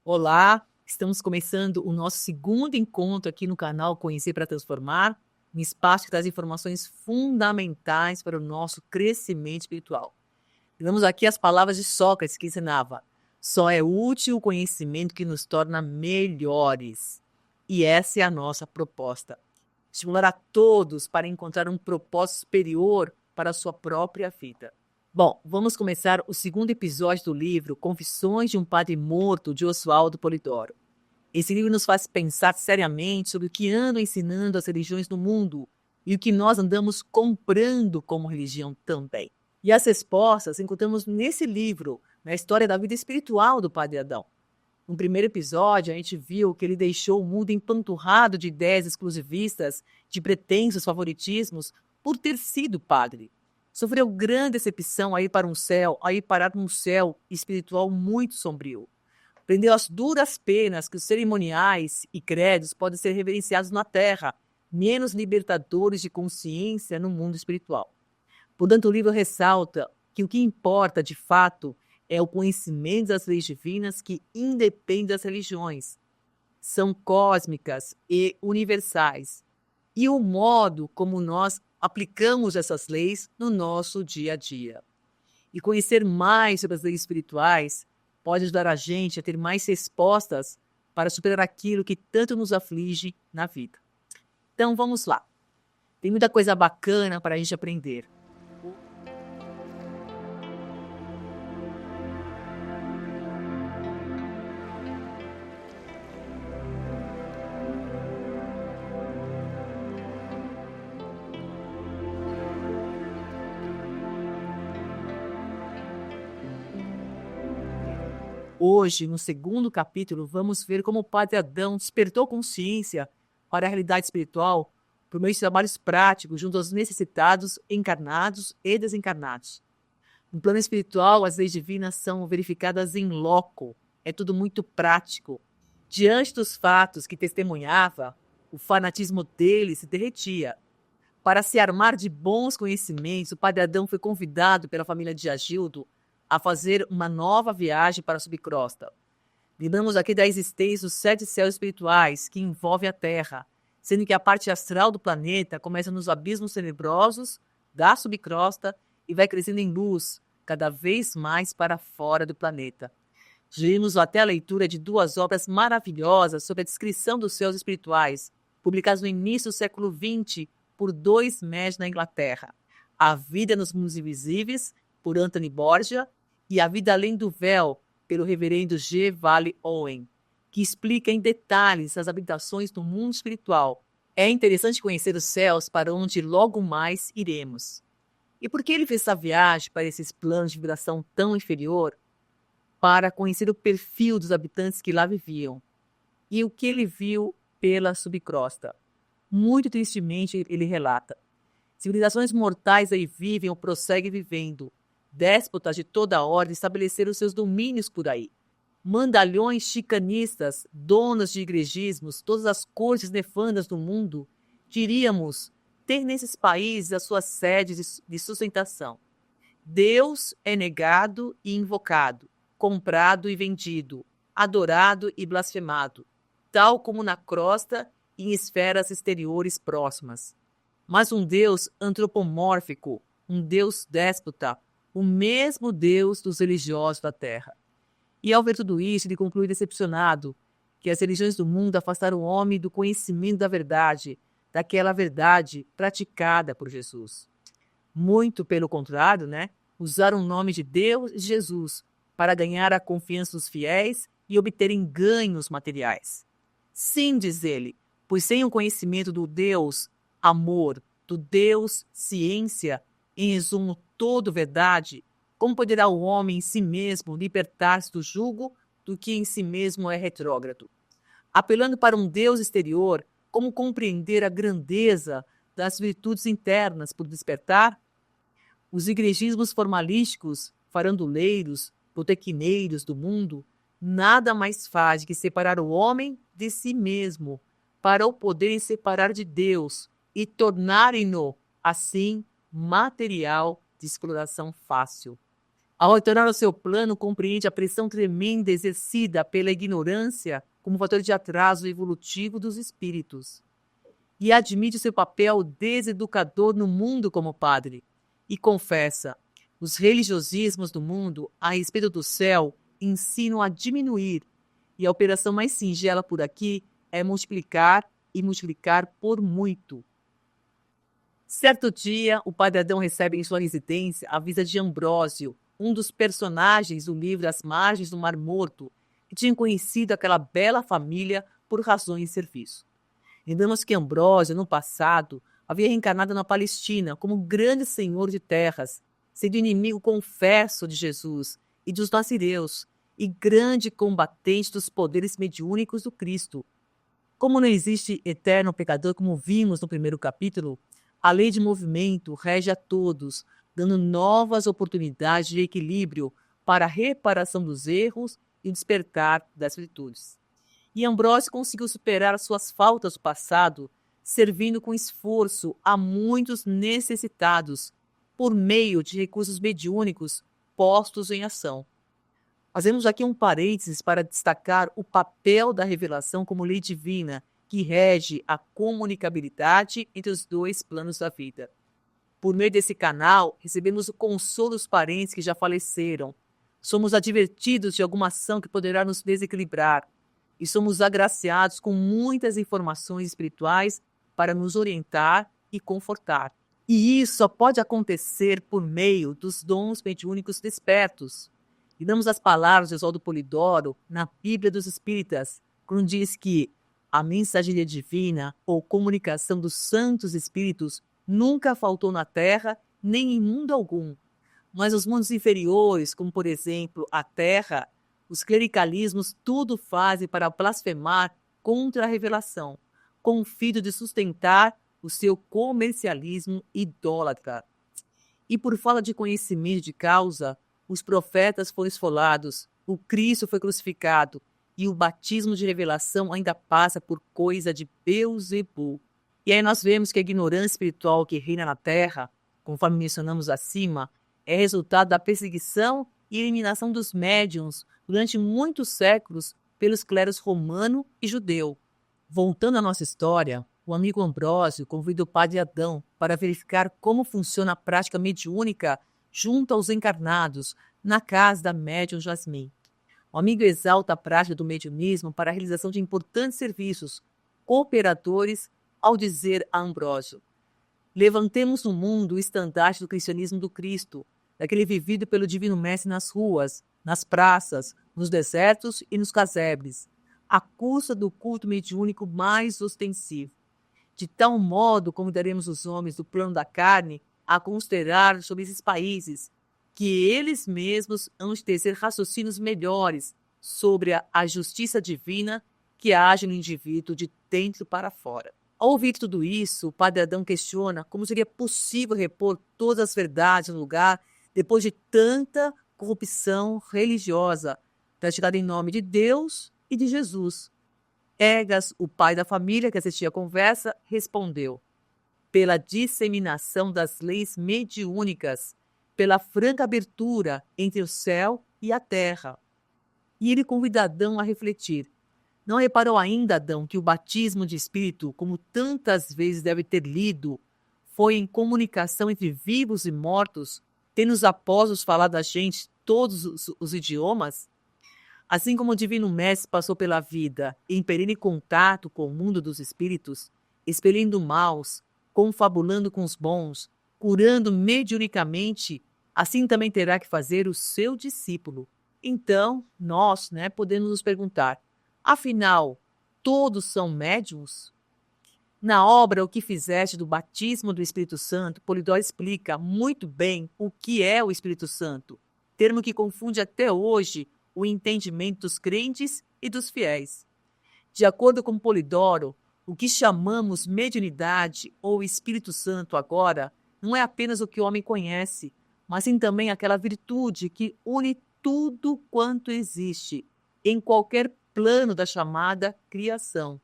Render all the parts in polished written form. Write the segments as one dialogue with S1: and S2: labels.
S1: Olá, estamos começando o nosso segundo encontro aqui no canal Conhecer para Transformar, um espaço que traz informações fundamentais para o nosso crescimento espiritual. Temos aqui as palavras de Sócrates que ensinava: só é útil o conhecimento que nos torna melhores. E essa é a nossa proposta: estimular a todos para encontrar um propósito superior para a sua própria vida. Bom, vamos começar o segundo episódio do livro Confissões de um Padre Morto, de Oswaldo Polidoro. Esse livro nos faz pensar seriamente sobre o que andam ensinando as religiões no mundo e o que nós andamos comprando como religião também. E as respostas encontramos nesse livro, na história da vida espiritual do Padre Adão. No primeiro episódio, a gente viu que ele deixou o mundo empanturrado de ideias exclusivistas, de pretensos favoritismos, por ter sido padre. Sofreu grande decepção a ir parar num céu espiritual muito sombrio. Aprendeu as duras penas que os cerimoniais e credos podem ser reverenciados na terra, menos libertadores de consciência no mundo espiritual. Portanto, o livro ressalta que o que importa, de fato, é o conhecimento das leis divinas que independem das religiões. São cósmicas e universais. E o modo como nós aplicamos essas leis no nosso dia a dia. E conhecer mais sobre as leis espirituais pode ajudar a gente a ter mais respostas para superar aquilo que tanto nos aflige na vida. Então, vamos lá. Tem muita coisa bacana para a gente aprender. Hoje, no segundo capítulo, vamos ver como o Padre Adão despertou consciência para a realidade espiritual por meio de trabalhos práticos junto aos necessitados, encarnados e desencarnados. No plano espiritual, as leis divinas são verificadas em loco. É tudo muito prático. Diante dos fatos que testemunhava, o fanatismo dele se derretia. Para se armar de bons conhecimentos, o Padre Adão foi convidado pela família de Agildo a fazer uma nova viagem para a subcrosta. Lembramos aqui da existência dos 7 céus espirituais que envolvem a Terra, sendo que a parte astral do planeta começa nos abismos tenebrosos da subcrosta e vai crescendo em luz, cada vez mais para fora do planeta. Vimos até a leitura de 2 obras maravilhosas sobre a descrição dos céus espirituais, publicadas no início do século XX por 2 médiuns na Inglaterra: A Vida nos Mundos Invisíveis, por Anthony Borgia, e A Vida Além do Véu, pelo reverendo G. Vale Owen, que explica em detalhes as habitações do mundo espiritual. É interessante conhecer os céus para onde logo mais iremos. E por que ele fez essa viagem para esses planos de vibração tão inferior? Para conhecer o perfil dos habitantes que lá viviam e o que ele viu pela subcrosta. Muito tristemente, ele relata: civilizações mortais aí vivem ou prosseguem vivendo. Déspotas de toda a ordem estabeleceram seus domínios por aí. Mandalhões chicanistas, donos de igrejismos, todas as cortes nefandas do mundo, diríamos, ter nesses países as suas sedes de sustentação. Deus é negado e invocado, comprado e vendido, adorado e blasfemado, tal como na crosta e em esferas exteriores próximas. Mas um Deus antropomórfico, um Deus déspota, o mesmo Deus dos religiosos da terra. E ao ver tudo isso, ele conclui decepcionado que as religiões do mundo afastaram o homem do conhecimento da verdade, daquela verdade praticada por Jesus. Muito pelo contrário, né? Usaram o nome de Deus e Jesus para ganhar a confiança dos fiéis e obterem ganhos materiais. Sim, diz ele, pois sem o conhecimento do Deus amor, do Deus ciência, em resumo, todo verdade, como poderá o homem em si mesmo libertar-se do jugo do que em si mesmo é retrógrado? Apelando para um Deus exterior, como compreender a grandeza das virtudes internas por despertar? Os igrejismos formalísticos, faranduleiros, botequineiros do mundo, nada mais fazem que separar o homem de si mesmo, para o poderem separar de Deus e tornarem-no, assim, material de exploração fácil. Ao retornar ao seu plano, compreende a pressão tremenda exercida pela ignorância como fator de atraso evolutivo dos espíritos. E admite seu papel deseducador no mundo como padre. E confessa, os religiosismos do mundo, a respeito do céu, ensinam a diminuir. E a operação mais singela por aqui é multiplicar e multiplicar por muito. Certo dia, o padre Adão recebe em sua residência a visita de Ambrósio, um dos personagens do livro As Margens do Mar Morto, que tinha conhecido aquela bela família por razões de serviço. Lembramos que Ambrósio, no passado, havia reencarnado na Palestina como grande senhor de terras, sendo inimigo confesso de Jesus e dos nazireus, e grande combatente dos poderes mediúnicos do Cristo. Como não existe eterno pecador, como vimos no primeiro capítulo, a lei de movimento rege a todos, dando novas oportunidades de equilíbrio para a reparação dos erros e o despertar das virtudes. E Ambrósio conseguiu superar as suas faltas do passado, servindo com esforço a muitos necessitados, por meio de recursos mediúnicos postos em ação. Fazemos aqui um parênteses para destacar o papel da revelação como lei divina, que rege a comunicabilidade entre os dois planos da vida. Por meio desse canal, recebemos o consolo dos parentes que já faleceram. Somos advertidos de alguma ação que poderá nos desequilibrar. E somos agraciados com muitas informações espirituais para nos orientar e confortar. E isso só pode acontecer por meio dos dons mediúnicos despertos. E damos as palavras de Oswaldo Polidoro na Bíblia dos Espíritas, quando diz que a mensageria divina ou comunicação dos santos espíritos nunca faltou na Terra, nem em mundo algum. Mas os mundos inferiores, como por exemplo a Terra, os clericalismos tudo fazem para blasfemar contra a revelação, com o fim de sustentar o seu comercialismo idólatra. E por falta de conhecimento de causa, os profetas foram esfolados, o Cristo foi crucificado, e o batismo de revelação ainda passa por coisa de Beelzebul. E aí nós vemos que a ignorância espiritual que reina na Terra, conforme mencionamos acima, é resultado da perseguição e eliminação dos médiuns durante muitos séculos pelos clérigos romano e judeu. Voltando à nossa história, o amigo Ambrósio convida o padre Adão para verificar como funciona a prática mediúnica junto aos encarnados na casa da médium Jasmim. O amigo exalta a prática do mediunismo para a realização de importantes serviços cooperadores ao dizer a Ambrósio: levantemos no mundo o estandarte do cristianismo do Cristo, daquele vivido pelo Divino Mestre nas ruas, nas praças, nos desertos e nos casebres, à custa do culto mediúnico mais ostensivo. De tal modo convidaremos os homens do plano da carne a considerar sobre esses países, que eles mesmos hão de tecer raciocínios melhores sobre a justiça divina que age no indivíduo de dentro para fora. Ao ouvir tudo isso, o padre Adão questiona como seria possível repor todas as verdades no lugar depois de tanta corrupção religiosa praticada em nome de Deus e de Jesus. Egas, o pai da família que assistia a conversa, respondeu: pela disseminação das leis mediúnicas, pela franca abertura entre o céu e a terra. E ele convida Adão a refletir. Não reparou ainda, Adão, que o batismo de espírito, como tantas vezes deve ter lido, foi em comunicação entre vivos e mortos, tendo os apóstolos falado a gente todos os idiomas? Assim como o Divino Mestre passou pela vida em perene contato com o mundo dos espíritos, expelindo maus, confabulando com os bons, curando mediunicamente, assim também terá que fazer o seu discípulo. Então, nós podemos nos perguntar, afinal, todos são médiuns? Na obra O que fizeste do batismo do Espírito Santo, Polidoro explica muito bem o que é o Espírito Santo, termo que confunde até hoje o entendimento dos crentes e dos fiéis. De acordo com Polidoro, o que chamamos mediunidade ou Espírito Santo agora não é apenas o que o homem conhece, mas sim também aquela virtude que une tudo quanto existe, em qualquer plano da chamada criação,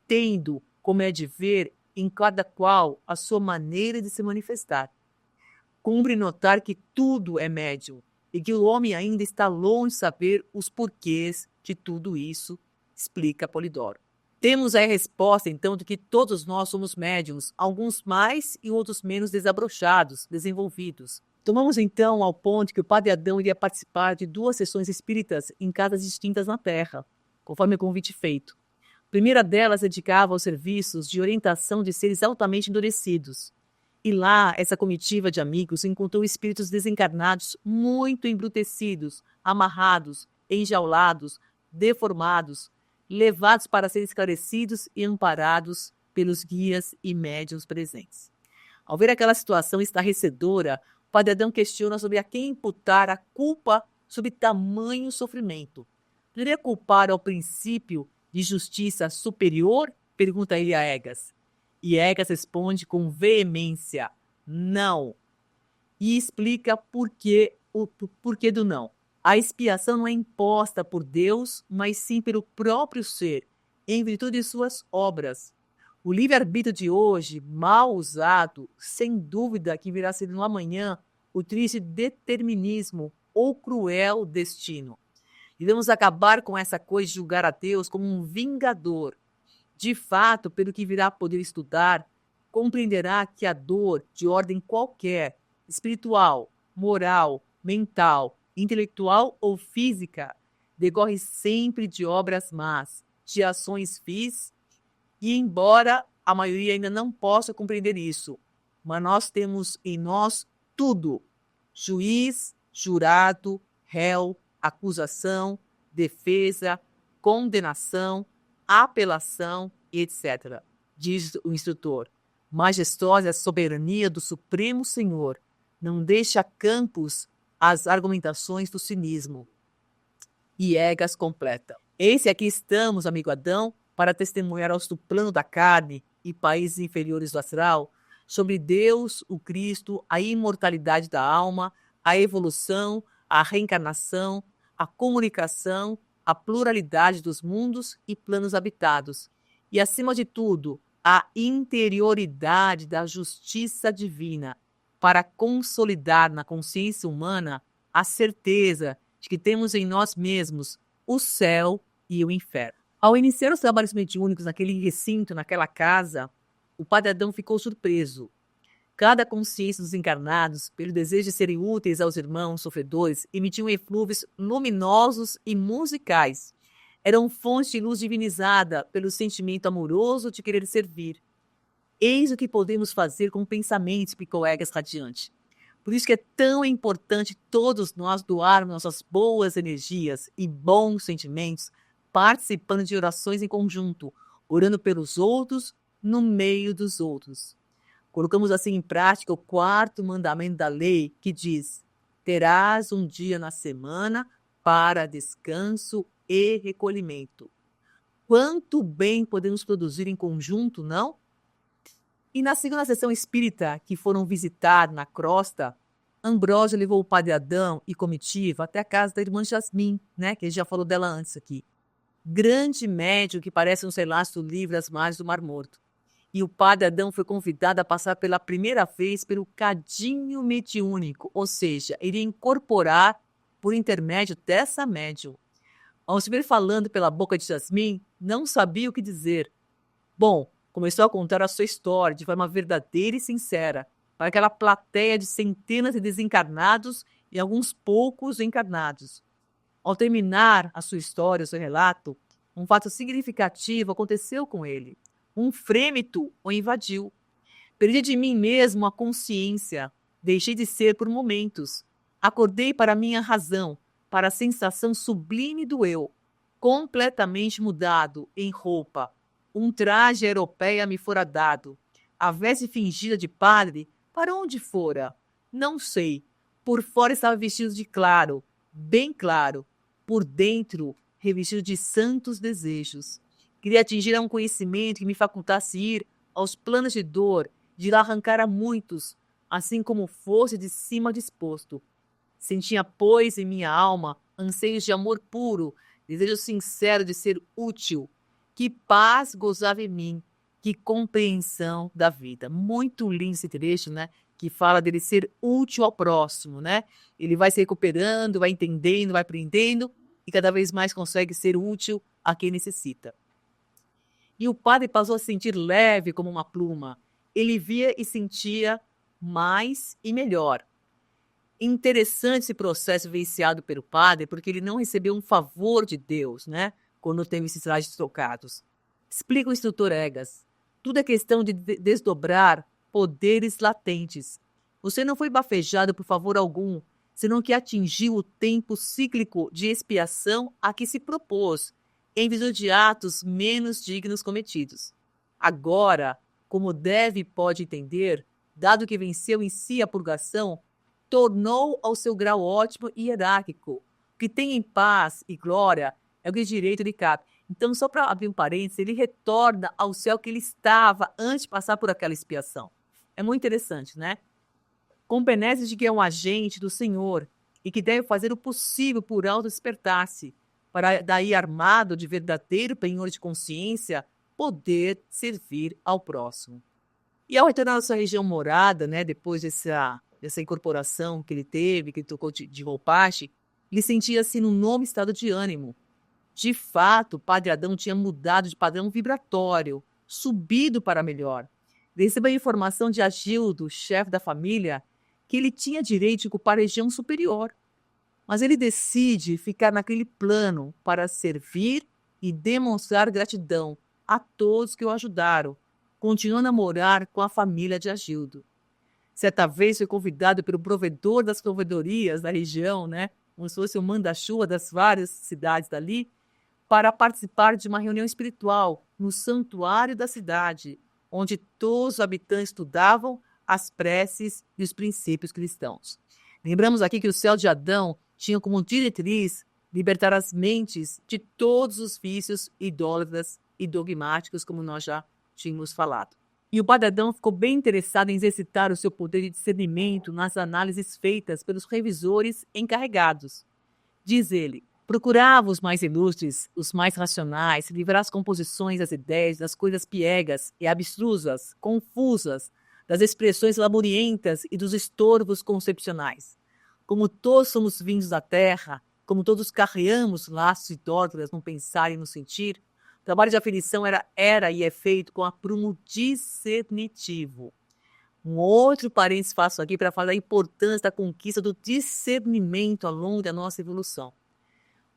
S1: tendo, como é de ver, em cada qual a sua maneira de se manifestar. Cumpre notar que tudo é médium, e que o homem ainda está longe de saber os porquês de tudo isso, explica Polidoro. Temos aí a resposta, então, de que todos nós somos médiums, alguns mais e outros menos desabrochados, desenvolvidos. Tomamos, então, ao ponto que o Padre Adão iria participar de 2 sessões espíritas em casas distintas na Terra, conforme o convite feito. A primeira delas dedicava aos serviços de orientação de seres altamente endurecidos. E lá, essa comitiva de amigos encontrou espíritos desencarnados muito embrutecidos, amarrados, enjaulados, deformados, levados para serem esclarecidos e amparados pelos guias e médiuns presentes. Ao ver aquela situação estarrecedora, o Padre Adão questiona sobre a quem imputar a culpa sobre tamanho sofrimento. Poderia culpar ao princípio de justiça superior? Pergunta ele a Egas. E Egas responde com veemência, não. E explica o porquê do não. A expiação não é imposta por Deus, mas sim pelo próprio ser, em virtude de suas obras. O livre-arbítrio de hoje, mal usado, sem dúvida que virá ser no amanhã o triste determinismo ou cruel destino. Devemos acabar com essa coisa de julgar a Deus como um vingador. De fato, pelo que virá poder estudar, compreenderá que a dor, de ordem qualquer, espiritual, moral, mental, intelectual ou física, decorre sempre de obras más, de ações vis, e embora a maioria ainda não possa compreender isso, mas nós temos em nós tudo: juiz, jurado, réu, acusação, defesa, condenação, apelação, etc. Diz o instrutor. Majestosa soberania do Supremo Senhor, não deixa campos às argumentações do cinismo. E Egas completa. Esse aqui estamos, amigo Adão, para testemunhar aos do plano da carne e países inferiores do astral sobre Deus, o Cristo, a imortalidade da alma, a evolução, a reencarnação, a comunicação, a pluralidade dos mundos e planos habitados, e, acima de tudo, a interioridade da justiça divina, para consolidar na consciência humana a certeza de que temos em nós mesmos o céu e o inferno. Ao iniciar os trabalhos mediúnicos naquele recinto, naquela casa, o Padre Adão ficou surpreso. Cada consciência dos encarnados, pelo desejo de serem úteis aos irmãos sofredores, emitiam eflúvios luminosos e musicais. Eram fonte de luz divinizada pelo sentimento amoroso de querer servir. Eis o que podemos fazer com o pensamento, explicou Egas radiante. Por isso que é tão importante todos nós doarmos nossas boas energias e bons sentimentos, participando de orações em conjunto, orando pelos outros, no meio dos outros. Colocamos assim em prática o 4º mandamento da lei, que diz: terás um dia na semana para descanso e recolhimento. Quanto bem podemos produzir em conjunto, não? E na segunda sessão espírita que foram visitar na crosta, Ambrósio levou o Padre Adão e comitiva até a casa da irmã Jasmin, né, que a gente já falou dela antes aqui. Grande médium que parece um relastro livre às margens do Mar Morto. E o Padre Adão foi convidado a passar pela primeira vez pelo cadinho mediúnico, ou seja, iria incorporar por intermédio dessa médium. Ao se ver falando pela boca de Jasmin, não sabia o que dizer. Bom, começou a contar a sua história de forma verdadeira e sincera, para aquela plateia de centenas de desencarnados e alguns poucos encarnados. Ao terminar a sua história, o seu relato, um fato significativo aconteceu com ele. Um frêmito o invadiu. Perdi de mim mesmo a consciência. Deixei de ser por momentos. Acordei para a minha razão, para a sensação sublime do eu, completamente mudado em roupa. Um traje europeia me fora dado. A veste fingida de padre, para onde fora? Não sei. Por fora estava vestido de claro, bem claro. Por dentro, revestido de santos desejos. Queria atingir a um conhecimento que me facultasse ir aos planos de dor, de lá arrancar a muitos, assim como fosse de cima disposto. Sentia, pois, em minha alma anseios de amor puro, desejo sincero de ser útil. Que paz gozava em mim, que compreensão da vida. Muito lindo esse trecho, né? que fala dele ser útil ao próximo, né? Ele vai se recuperando, vai entendendo, vai aprendendo e cada vez mais consegue ser útil a quem necessita. E o padre passou a se sentir leve como uma pluma. Ele via e sentia mais e melhor. Interessante esse processo vivenciado pelo padre, porque ele não recebeu um favor de Deus, né? Quando teve esses trajes trocados. Explica o instrutor Egas. Tudo é questão de desdobrar poderes latentes. Você não foi bafejado por favor algum, senão que atingiu o tempo cíclico de expiação a que se propôs, em visão de atos menos dignos cometidos. Agora, como deve e pode entender, dado que venceu em si a purgação, tornou ao seu grau ótimo e hierárquico. O que tem em paz e glória é o que de direito lhe cabe. Então, só para abrir um parênteses, ele retorna ao céu que ele estava antes de passar por aquela expiação. É muito interessante, né? Compenece de que é um agente do Senhor e que deve fazer o possível por auto-despertar-se, para daí, armado de verdadeiro penhor de consciência, poder servir ao próximo. E ao retornar à sua região morada, né, depois dessa incorporação que ele teve, que ele tocou de roupagem, ele sentia-se num novo estado de ânimo. De fato, o padre Adão tinha mudado de padrão vibratório, subido para melhor. Ele recebeu a informação de Agildo, chefe da família, que ele tinha direito de ocupar a região superior. Mas ele decide ficar naquele plano para servir e demonstrar gratidão a todos que o ajudaram, continuando a morar com a família de Agildo. Certa vez foi convidado pelo provedor das provedorias da região, né, como se fosse o manda-chuva das várias cidades dali, para participar de uma reunião espiritual no santuário da cidade, onde todos os habitantes estudavam as preces e os princípios cristãos. Lembramos aqui que o céu de Adão tinha como diretriz libertar as mentes de todos os vícios idólatras e dogmáticos, como nós já tínhamos falado. E o padre Adão ficou bem interessado em exercitar o seu poder de discernimento nas análises feitas pelos revisores encarregados. Diz ele: procurava os mais ilustres, os mais racionais, livrar as composições das ideias, das coisas piegas e abstrusas, confusas, das expressões laborientas e dos estorvos concepcionais. Como todos somos vindos da terra, como todos carreamos laços idólatras no pensar e no sentir, o trabalho de aferição era e é feito com aprumo discernitivo. Um outro parênteses faço aqui para falar da importância da conquista do discernimento ao longo da nossa evolução.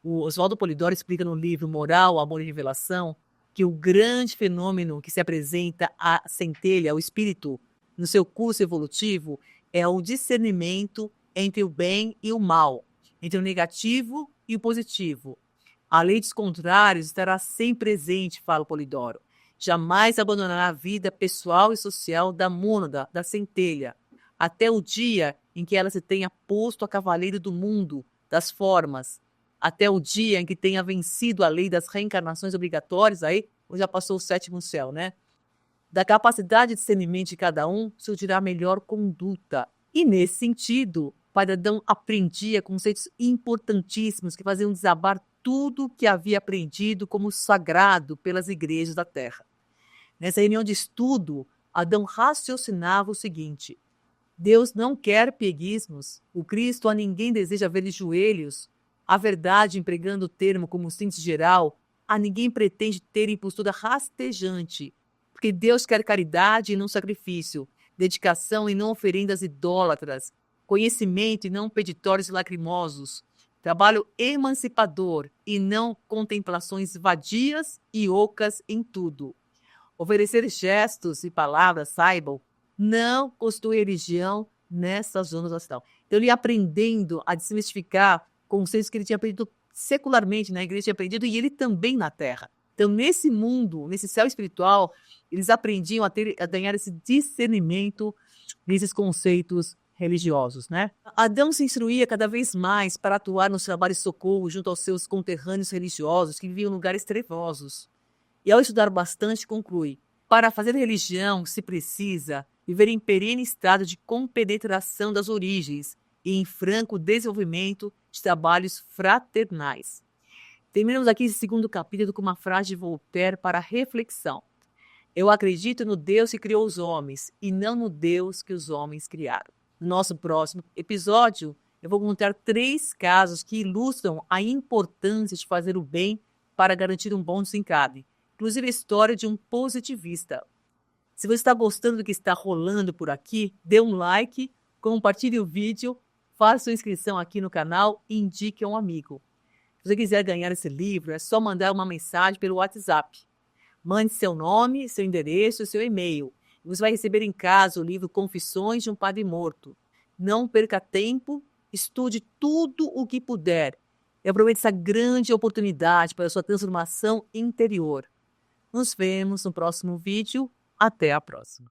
S1: O Oswaldo Polidoro explica no livro Moral, Amor e Revelação que o grande fenômeno que se apresenta à centelha, ao espírito, no seu curso evolutivo, é o discernimento entre o bem e o mal, entre o negativo e o positivo. A lei dos contrários estará sempre presente, fala o Polidoro. Jamais abandonará a vida pessoal e social da mônada, da centelha, até o dia em que ela se tenha posto a cavaleiro do mundo, das formas, até o dia em que tenha vencido a lei das reencarnações obrigatórias, aí já passou o sétimo céu, né? Da capacidade de discernimento de cada um surgirá a melhor conduta. E nesse sentido, Padre Adão aprendia conceitos importantíssimos que faziam desabar tudo que havia aprendido como sagrado pelas igrejas da terra. Nessa reunião de estudo, Adão raciocinava o seguinte: Deus não quer pieguismos, o Cristo a ninguém deseja ver de joelhos, a verdade, empregando o termo como síntese geral, a ninguém pretende ter em postura rastejante, porque Deus quer caridade e não sacrifício, dedicação e não oferendas idólatras, conhecimento e não peditórios lacrimosos, trabalho emancipador e não contemplações vadias e ocas em tudo. Oferecer gestos e palavras, saibam, não constitui religião nessa zona do astral. Então, ele ia aprendendo a desmistificar conceitos que ele tinha aprendido secularmente, na igreja tinha aprendido, e ele também na terra. Então, nesse mundo, nesse céu espiritual, eles aprendiam a ganhar esse discernimento desses conceitos religiosos, né? Adão se instruía cada vez mais para atuar nos trabalhos de socorro junto aos seus conterrâneos religiosos que viviam em lugares trevosos. E ao estudar bastante, conclui: para fazer religião se precisa viver em perene estado de compenetração das origens e em franco desenvolvimento de trabalhos fraternais. Terminamos aqui esse segundo capítulo com uma frase de Voltaire para reflexão. Eu acredito no Deus que criou os homens e não no Deus que os homens criaram. No nosso próximo episódio, eu vou contar 3 casos que ilustram a importância de fazer o bem para garantir um bom desencarne, inclusive a história de um positivista. Se você está gostando do que está rolando por aqui, dê um like, compartilhe o vídeo, faça sua inscrição aqui no canal e indique a um amigo. Se você quiser ganhar esse livro, é só mandar uma mensagem pelo WhatsApp. Mande seu nome, seu endereço e seu e-mail. Você vai receber em casa o livro Confissões de um Padre Morto. Não perca tempo, estude tudo o que puder e aproveite essa grande oportunidade para a sua transformação interior. Nos vemos no próximo vídeo. Até a próxima.